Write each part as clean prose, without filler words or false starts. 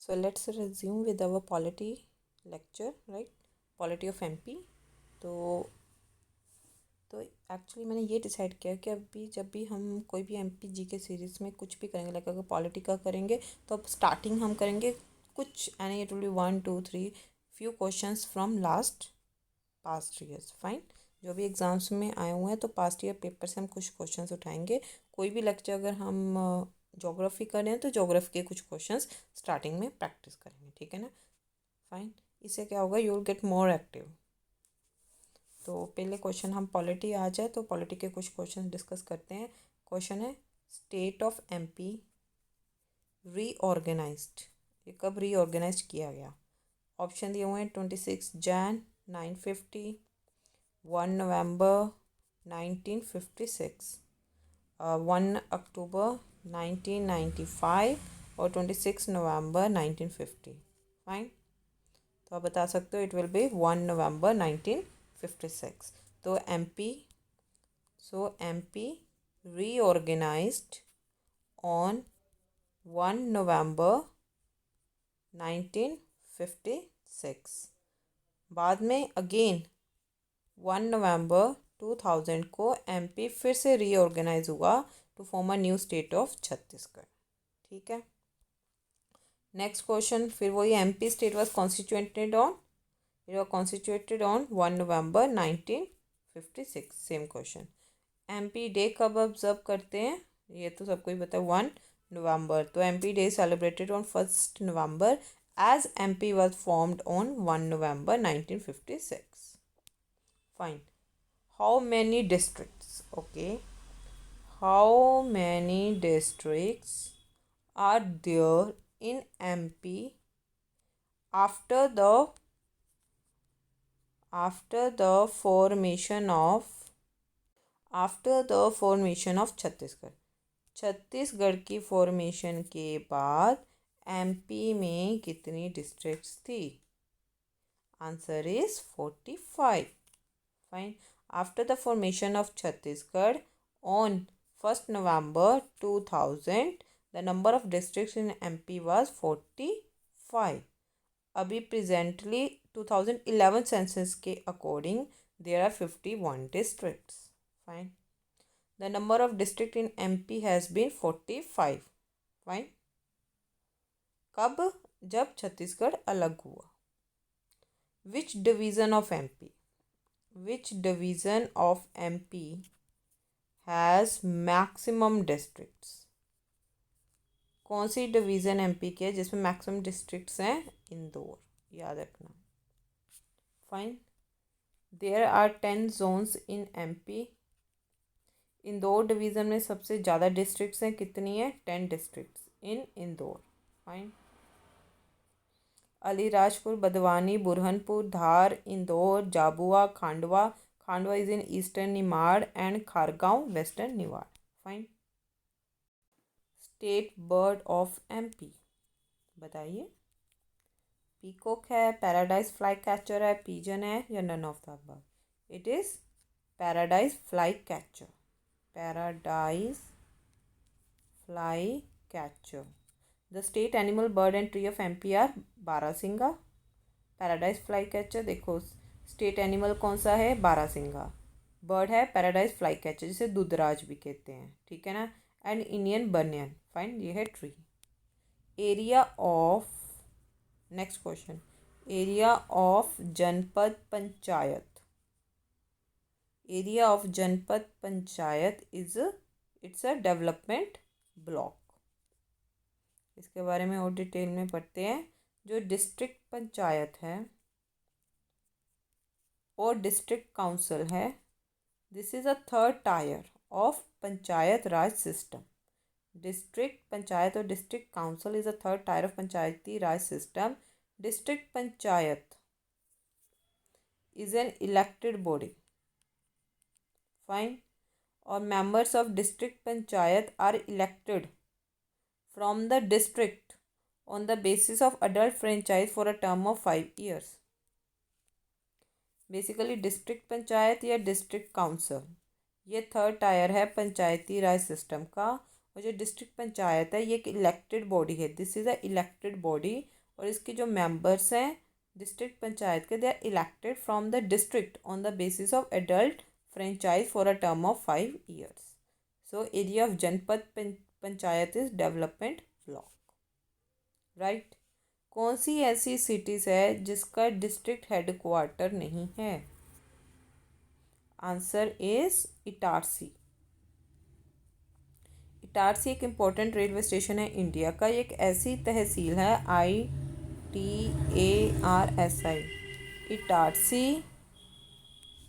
So let's resume with our polity lecture, right? Polity of MP. तो actually मैंने ये decide किया कि अभी जब भी हम कोई भी MP जी के सीरीज़ में कुछ भी करेंगे, लाइक अगर पॉलिटी का करेंगे तो अब स्टार्टिंग हम करेंगे कुछ, and it will be 1 2 3 few questions from last past years. Fine. जो भी एग्ज़ाम्स में आए हुए हैं तो पास्ट ईयर पेपर से हम कुछ क्वेश्चंस उठाएंगे. कोई भी लेक्चर अगर हम ज्योग्राफी कर रहे हैं तो ज्योग्राफी के कुछ क्वेश्चंस स्टार्टिंग में प्रैक्टिस करेंगे. ठीक है ना. फाइन. इससे क्या होगा, you will get more active. तो पहले क्वेश्चन हम पॉलिटी आ जाए तो पॉलिटी के कुछ क्वेश्चन डिस्कस करते हैं. क्वेश्चन है स्टेट ऑफ MP रीऑर्गेनाइज्ड. ये कब रीऑर्गेनाइज किया गया? ऑप्शन दिए हुए हैं 26 जैन 950, 1 नवंबर 1956, 1 अक्टूबर 1995 और 26 नवंबर 1950. फाइन. तो आप बता सकते हो इट विल बी 1 नवंबर 1956. तो MP reorganized on 1 November 1956. बाद में अगेन 1 नवंबर 2000 को MP फिर से रीऑर्गेनाइज हुआ to form a new state of Chhattisgarh. ठीक है. नेक्स्ट क्वेश्चन, फिर वही MP state was constituted on 1 November 1956. Same question. MP day कब ऑब्जर्व करते हैं? ये तो सबको ही पता है, 1 नवंबर. तो MP day celebrated on 1 November as MP was formed on 1 November 1956. Fine. How many districts, okay, how many districts are there in MP after the formation of Chhattisgarh. Chhattisgarh की फॉर्मेशन के बाद MP में कितनी डिस्ट्रिक्ट्स थी? Answer is 45. Fine. After the formation of Chhattisgarh on 1 November 2000 the number of districts in MP was 45. अभी presently 2011 census के according there are 51 districts. Fine. The number of district in MP has been 45. Fine. कब? जब छत्तीसगढ़ अलग हुआ. Which division of MP? Which division of MP has maximum districts? कौन सी division MP की है जिसमें मैक्सिमम डिस्ट्रिक्ट्स हैं? इंदौर. याद रखना. Fine. There are 10 zones in MP. Indore division में सबसे ज़्यादा डिस्ट्रिक्ट्स हैं. कितनी है? 10 districts in Indore. Fine. Alirajpur, Barwani, Burhanpur, Dhar, Indore, Jhabua, Khandwa. Khandwa is in eastern Nimar and Khargone western Nimar. Fine. State bird of MP बताइए. पीकॉक है, पैराडाइज फ्लाई कैचर है, पीजन है, या none of the above? It is paradise flycatcher. Paradise flycatcher. The state animal bird and tree of MP are barasingha. Paradise flycatcher. देखो state animal कौन सा है? Barasingha. Bird है paradise flycatcher, जिसे दूधराज भी कहते हैं. ठीक है ना. And Indian banyan. फाइन. ये है tree. Area of, next question, area of जनपद पंचायत. एरिया ऑफ जनपद panchayat is, it's a development block. इसके बारे में और डिटेल में पढ़ते हैं. जो डिस्ट्रिक्ट पंचायत है और डिस्ट्रिक्ट काउंसिल है, this is a third tier of Panchayat Raj system. District panchayat और district council is a third tier of Panchayati Raj system. District panchayat is an elected body. Fine. और members of district panchayat are elected from the district on the basis of adult franchise for a term of 5 years. Basically district panchayat या district council ये third tier है Panchayati Raj system का. और जो district panchayat है ये एक इलेक्टेड बॉडी है. This is a elected body और इसके जो मेंबर्स हैं डिस्ट्रिक्ट पंचायत के, they are elected from the district on the basis of adult franchise for a term of 5 years. So area of जनपद panchayat is development block. Right. कौन सी ऐसी cities है जिसका डिस्ट्रिक्ट हेडक्वार्टर नहीं है? Answer is Itarsi. इटारसी एक इम्पोर्टेंट रेलवे स्टेशन है इंडिया का. ये एक ऐसी तहसील है, ITARSI. इटारसी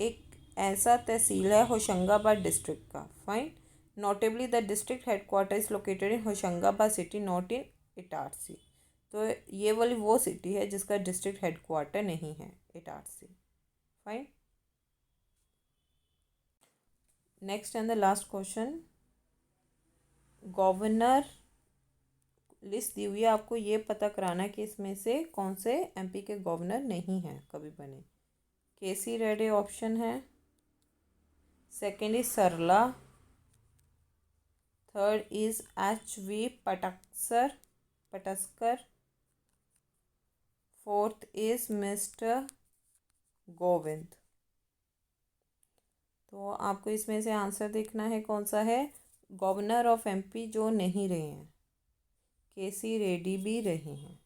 एक ऐसा तहसील है होशंगाबाद डिस्ट्रिक्ट का. Fine. Notably the district headquarter is located in Hoshangabad city, not in Itarsi. तो ये वाली वो सिटी है जिसका डिस्ट्रिक्ट हेडक्वार्टर नहीं है, Itarsi. Fine. Next and the last question. Governor list दी हुई है, आपको ये पता कराना है कि इसमें से कौन से MP के गवर्नर नहीं हैं कभी बने. KC रेड्डी ऑप्शन है. Second is Sarla. Third is HV Pataskar. Fourth is mister Govind. तो आपको इसमें से आंसर देखना है कौन सा है. गवर्नर ऑफ MP जो नहीं रहे हैं, KC रेड्डी भी रहे हैं,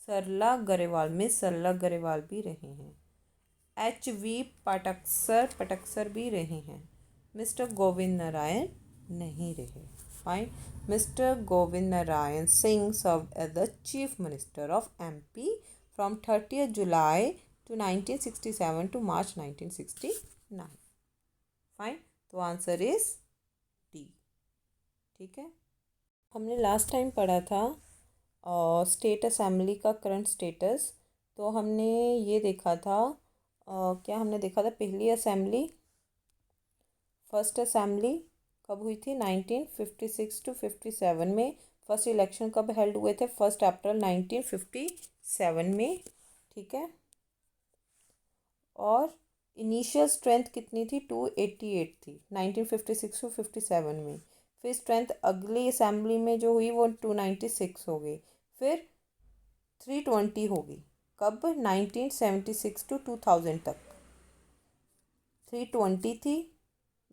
सरला गरेवाल, मिस सरला गरेवाल भी रहे हैं, HV पटक्सर भी रहे हैं, मिस्टर गोविंद नारायण नहीं रहे. Fine. Mister Govind Narayan Singh served as the chief minister of MP from 30th July to 1967 to March 1969. Fine. तो आंसर इज D. ठीक है. हमने लास्ट टाइम पढ़ा था स्टेट असेंबली का करंट स्टेटस. तो हमने ये देखा था क्या हमने देखा था पहली असेंबली, फर्स्ट असेंबली कब हुई थी 1956 to 57 में. फर्स्ट इलेक्शन कब हेल्ड हुए थे 1 अप्रैल 1957 में. ठीक है. और इनिशियल स्ट्रेंथ कितनी थी 288 थी 1956 to 57 में. फिर स्ट्रेंथ अगली असेंबली में जो हुई वो 296 हो गई. फिर 320 हो गई कब 1976 to 2000 तक 320 थी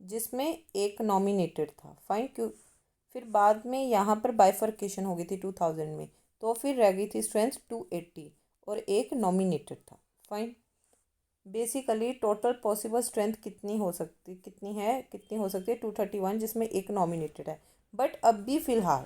जिसमें एक नॉमिनेटेड था. फाइन. क्यों. फिर बाद में यहाँ पर बाइफर्केशन हो गई थी 2000 में, तो फिर रह गई थी स्ट्रेंथ 280 और एक नॉमिनेटेड था. Fine. Basically total possible strength कितनी हो सकती है 231 जिसमें एक नॉमिनेटेड है. बट अब भी फ़िलहाल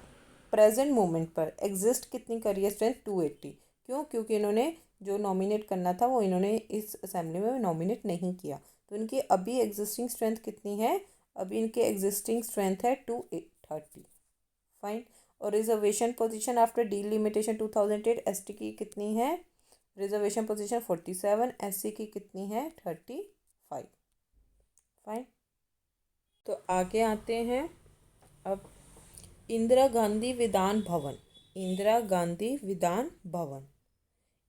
प्रेजेंट मोमेंट पर एग्जिस्ट कितनी करी है स्ट्रेंथ 280. क्यों. क्योंकि इन्होंने जो नॉमिनेट करना था वो इन्होंने इस असेंबली में नॉमिनेट नहीं किया. तो इनकी अभी एग्जिस्टिंग स्ट्रेंथ कितनी है. अभी इनके एग्जिस्टिंग स्ट्रेंथ है 230. फाइन. और reservation position after delimitation 2008 ST की कितनी है. Reservation position 47. SC की कितनी है 35. फाइन. तो आगे आते हैं अब इंदिरा गांधी विधान भवन. इंदिरा गांधी विधान भवन.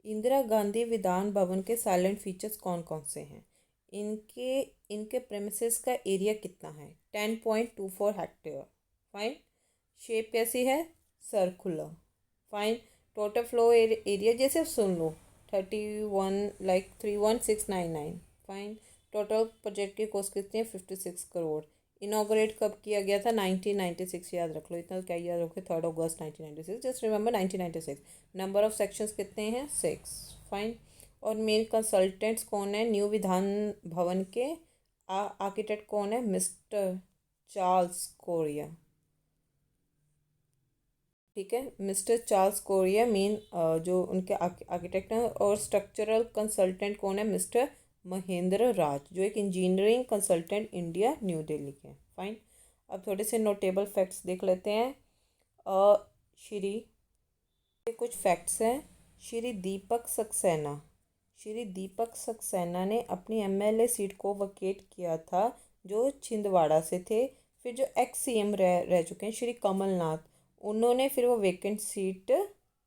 इंदिरा गांधी विधान भवन के साइलेंट फीचर्स कौन कौन से हैं. इनके प्रेमिसेस का एरिया कितना है 10.24 हेक्टेयर. फाइन. शेप कैसी है circular. Fine. Total flow area जैसे सुन लो 31,3699. फाइन. टोटल प्रोजेक्ट की कॉस्ट कितनी है 56 करोड़. इनॉग्रेट कब किया गया था 1996. याद रख लो इतना. क्या याद रखो 3 अगस्त 1996. Just remember 1996. Number of sections कितने हैं 6. फाइन. और मेन कंसल्टेंट्स कौन है न्यू विधान भवन के. आर्किटेक्ट कौन है मिस्टर चार्ल्स कोरिया. ठीक है. मिस्टर चार्ल्स कोरिया मेन जो उनके आर्किटेक्ट हैं. और स्ट्रक्चरल कंसल्टेंट कौन है मिस्टर महेंद्र राज जो एक engineering consultant India New Delhi के हैं. फाइन. अब थोड़े से नोटेबल फैक्ट्स देख लेते हैं. श्री कुछ फैक्ट्स हैं. श्री दीपक सक्सेना ने अपनी MLA सीट को वकेट किया था जो छिंदवाड़ा से थे. फिर जो CM रह चुके हैं श्री कमलनाथ, उन्होंने फिर वो वेकेंट सीट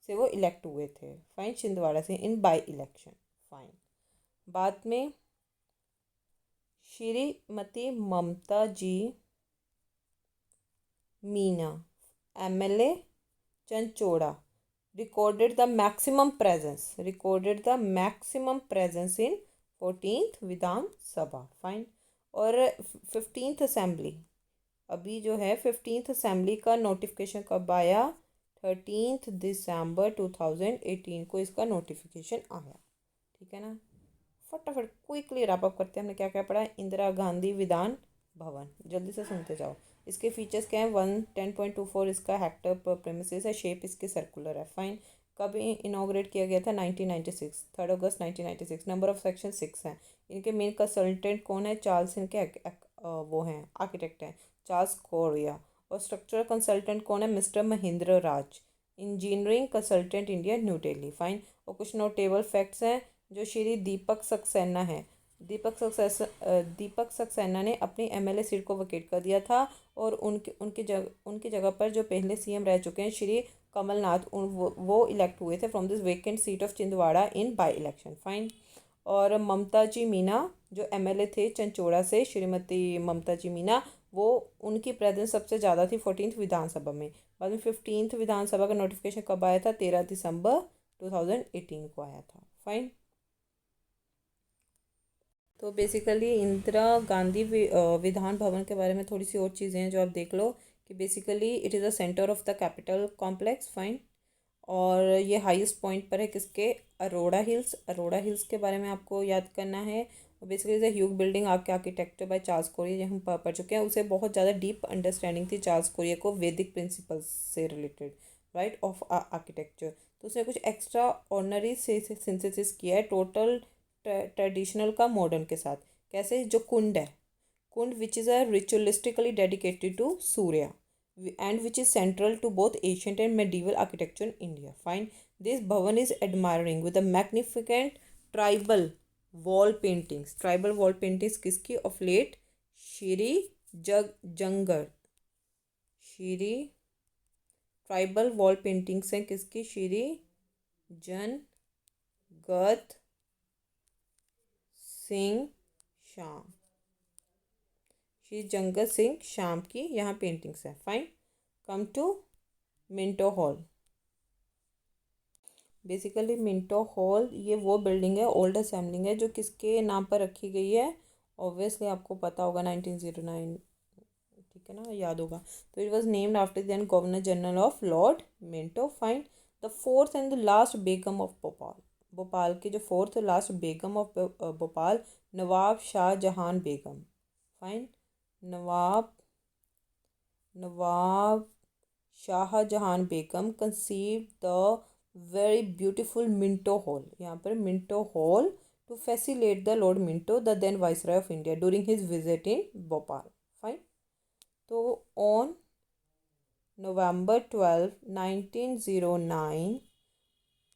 से वो इलेक्ट हुए थे. फाइन. छिंदवाड़ा से इन बाई इलेक्शन. फाइन. बाद में श्रीमती ममता जी Meena MLA चंचोड़ा recorded the maximum presence in 14th Vidhan Sabha. Fine. और 15th असेंबली, अभी जो है 15th असेंबली का नोटिफिकेशन कब आया? 13th दिसंबर 2018 को इसका नोटिफिकेशन आया. ठीक है ना. फटाफट क्विकली रैप अप करते हैं. हमने क्या क्या पढ़ा? इंदिरा गांधी विधान भवन. जल्दी से सुनते जाओ. इसके फीचर्स क्या हैं? 10.24 इसका हेक्टर पर प्रेमिसेस है. शेप इसकी सर्कुलर है. फाइन. कब इनॉग्रेट किया गया था? 1996, 3 अगस्त 1996. नंबर ऑफ सेक्शन 6 हैं. इनके मेन कंसल्टेंट कौन है? चार्ल्स, इनके वो हैं आर्किटेक्ट हैं चार्ल्स कोरिया. और स्ट्रक्चरल कंसल्टेंट कौन है? Mister Mahendra Raj. Engineering consultant India, New Delhi. Fine. और कुछ नोटेबल फैक्ट्स हैं. जो श्री दीपक सक्सेना है, दीपक सक्सेना ने अपनी एमएलए सीट को वकेट कर दिया था. और उनकी जगह पर जो पहले सीएम रह चुके हैं श्री कमलनाथ, वो इलेक्ट हुए थे from this vacant seat of Chhindwara in by election. Fine. और ममता जी मीना जो एमएलए थे चंचोड़ा से, श्रीमती ममता जी मीना, वो उनकी प्रेजेंस सबसे ज़्यादा थी 14th विधानसभा में. बाद में 15th विधानसभा का नोटिफिकेशन कब आया था? 13 दिसंबर 2018 को आया था. फाइन. तो बेसिकली इंदिरा गांधी विधान भवन के बारे में थोड़ी सी और चीज़ें हैं जो आप देख लो. कि basically it is a centre of the capital complex. Fine. और ये हाईएस्ट पॉइंट पर है किसके? अरोड़ा हिल्स के बारे में आपको याद करना है. बेसिकली द ह्यूग बिल्डिंग आपके आर्किटेक्चर बाय चार्ल्स कोरिया, जो हम पढ़ चुके हैं. उसे बहुत ज़्यादा डीप अंडरस्टैंडिंग थी चार्ल्स कोरिया को वैदिक प्रिंसिपल्स से रिलेटेड, राइट, ऑफ आर्किटेक्चर. तो उसने कुछ एक्स्ट्रा ऑर्डनरी से सिंथेसिस किया है टोटल ट्रेडिशनल का मॉडर्न के साथ. कैसे? जो कुंड है, kund which is a ritualistically dedicated to Surya and which is central to both ancient and medieval architecture in India. Fine. This bhavan is admiring with a magnificent tribal wall paintings. Tribal wall paintings किसकी? Of late Shri Jangarh. Shri tribal wall paintings हैं किसकी? श्री जनगत सिंह श्याम. श्री जंगत सिंह श्याम की यहाँ paintings हैं. Fine. Come to Minto Hall. Basically Minto Hall ये वो building है, old assembling है, जो किसके नाम पर रखी गई है? ऑब्वियसली आपको पता होगा 1909. ठीक है ना, याद होगा. तो it was named after then governor general of Lord Minto. Fine. The fourth and the last begum of Bhopal. Bhopal की जो fourth last begum of Bhopal, Nawab Shahjahan Begum. Fine. Nawab Shahjahan Begum conceive the very beautiful Minto Hall. यहाँ पर Minto Hall to facilitate the Lord Minto, the then viceroy of India, during his visit in Bhopal. Fine. तो on November 12, 1909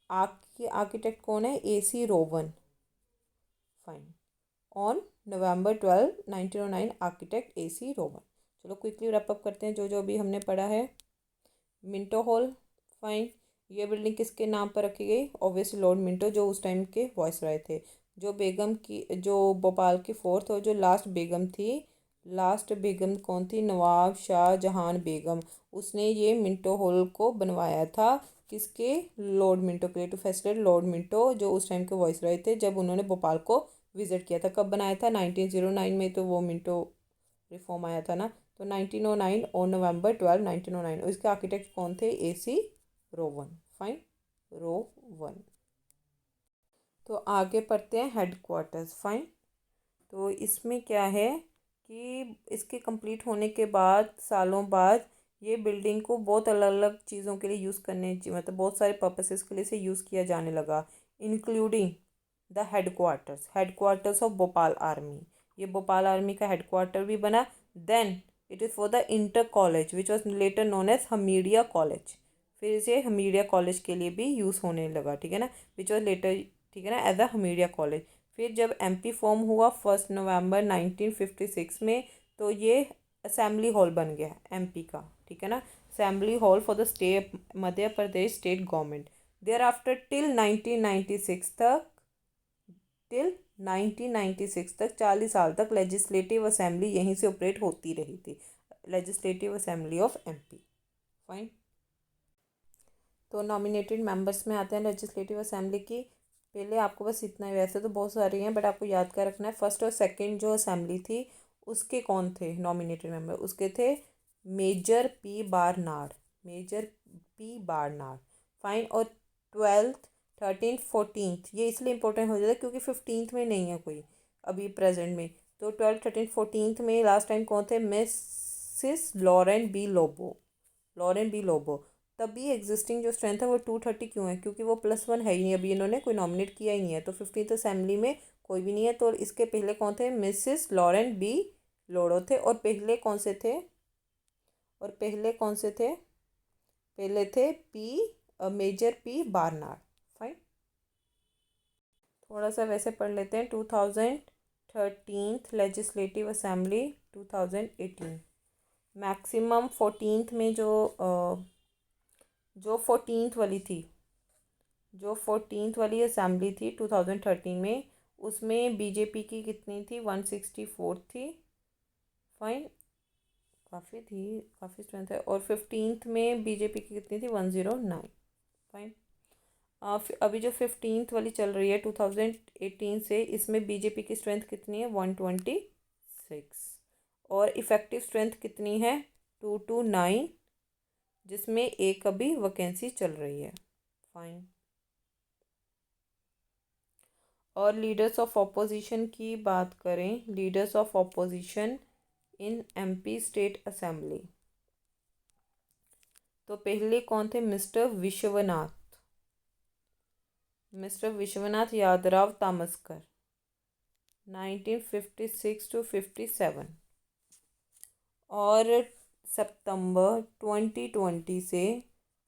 architect कौन है? AC Rowan. Fine. On November 12, 1909 architect AC Rowan. चलो quickly wrap up करते हैं जो जो अभी हमने पढ़ा है. Minto hall. फाइन. ये बिल्डिंग किसके नाम पर रखी गई? ऑब्वियसली लॉर्ड मिंटो, जो उस टाइम के वॉइसरॉय थे. जो बेगम की, जो भोपाल की फोर्थ और जो लास्ट बेगम थी, लास्ट बेगम कौन थी? नवाब शाहजहां बेगम. उसने ये मिंटो हॉल को बनवाया था किसके? लॉर्ड मिंटो के लिए, टू फैसिलिटेट लॉर्ड मिंटो, जो उस टाइम के वॉइसरॉय थे, जब उन्होंने भोपाल को विजिट किया था. कब बनाया था? 1909 में. तो वो मिंटो रिफॉर्म आया था ना. तो 1909 और November 12, 1909. इसके आर्किटेक्ट कौन थे? AC Rowan. फाइन. रोवन. तो आगे पढ़ते हैं हेडक्वार्टर्स. फाइन. तो इसमें क्या है कि इसके कंप्लीट होने के बाद सालों बाद ये बिल्डिंग को बहुत अलग अलग चीज़ों के लिए यूज़ करने, मतलब बहुत सारे पर्पसेस के लिए इसे यूज़ किया जाने लगा, including the headquarters of Bhopal army. ये भोपाल आर्मी का हेडक्वार्टर भी बना. Then it is for the inter college which was later known as Hamidia college. फिर इसे हमीडिया कॉलेज के लिए भी यूज़ होने लगा. ठीक है ना, विच वॉज लेटर, ठीक है ना, एज अ हमीडिया कॉलेज. फिर जब MP फॉर्म हुआ 1 नवंबर 1956 में, तो ये असेंबली हॉल बन गया MP का. ठीक है ना, assembly hall for the state Madhya Pradesh state government. Thereafter till 1996 तक 40 साल तक लेजिस्लेटिव असेंबली यहीं से ऑपरेट होती रही थी. Legislative assembly of MP. Fine. तो नॉमिनेटेड मेंबर्स में आते हैं लेजिस्लेटिव असेंबली की। पहले आपको बस इतना ही, वैसे तो बहुत सारी हैं बट आपको याद कर रखना है। फर्स्ट और सेकंड जो असेंबली थी उसके कौन थे नॉमिनेटेड मेंबर, उसके थे major P Barnard, major P Barnard. Fine. और 12th 13th 14th ये इसलिए इंपॉर्टेंट हो जाता है क्योंकि 15th में नहीं है कोई अभी प्रेजेंट में। तो 12th 13th 14th में लास्ट टाइम कौन थे, Mrs Lauren B Lobo, Lauren B Lobo. तभी एग्जिस्टिंग जो स्ट्रेंथ है वो 230 क्यों है, क्योंकि वो +1 है ही नहीं, अभी इन्होंने कोई नॉमिनेट किया ही नहीं है। तो 15th असेंबली में कोई भी नहीं है। तो इसके पहले कौन थे, मिसिस लॉरेन बी लोडो थे। और पहले कौन से थे, और पहले कौन से थे, पहले थे मेजर पी बारनार्ड। फाइन। थोड़ा सा वैसे पढ़ लेते हैं। 2013 लेजिस्लेटिव असेंबली 2018। मैक्सिमम 14th में जो 14th वाली थी, जो 14th वाली असेंबली थी 2013 में, उसमें बीजेपी की कितनी थी, 164 थी। फाइन। काफ़ी थी, काफ़ी स्ट्रेंथ है। और 15th में बीजेपी की कितनी थी, 109। फाइन। अभी जो 15th वाली चल रही है 2018 से, इसमें बीजेपी की स्ट्रेंथ कितनी है, 126। और इफ़ेक्टिव स्ट्रेंथ कितनी है, 229, जिसमें एक अभी वैकेंसी चल रही है। फाइन। और लीडर्स ऑफ ऑपोजिशन की बात करें, leaders of opposition in MP state assembly, तो पहले कौन थे, mister Vishwanath, mister Vishwanath Yadrao Tamaskar, 1956 to 57। और सितंबर 2020 से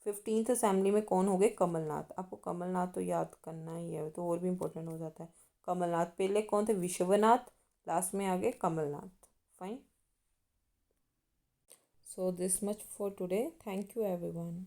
15th असेंबली में कौन हो गए, कमलनाथ। आपको कमलनाथ तो याद करना ही है, तो और भी इम्पोर्टेंट हो जाता है। कमलनाथ, पहले कौन थे, विश्वनाथ, लास्ट में आ गए Kamalnath. Fine. So this much for today, thank you everyone.